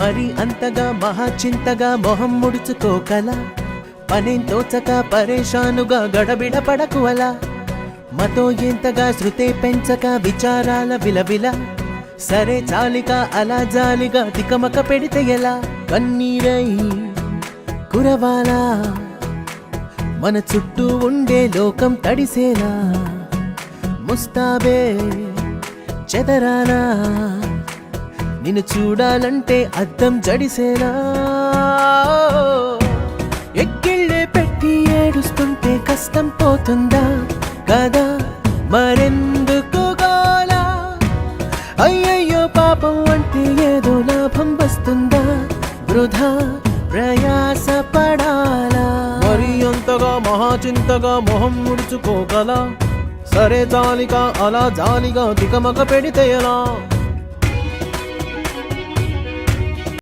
మరి అంతగా మహాచింతగా మొహం ముడుచుకోకల పనేం తోచక పరేషానుగా గడబిడ పడకు అలా మతో ఎంతగా శృతే పెంచక విచారాల విలవిల సరే చాలిక అలా జాలిగా తికమక పెడితే ఎలా కన్నీరై కురవాలా మన చుట్టూ ఉండే లోకం తడిసేలా ముస్తాబే చెదరానా నిన్ను చూడాలంటే అద్దం జడిసేలా ఎక్కిళ్ళే పెట్టి ఏడుస్తుంటే కష్టం పోతుందా కదా మరెందుకు గోలా అయ్యయ్యో పాపం అంటే ఏదో లాభం వస్తుందా వృధా ప్రయాస పడాలా మరి అంతగా మహాచింతగా మొహం ముడుచుకోగల సరే జాలిగా అలా జాలిగా తికమక పెడితే ఎలా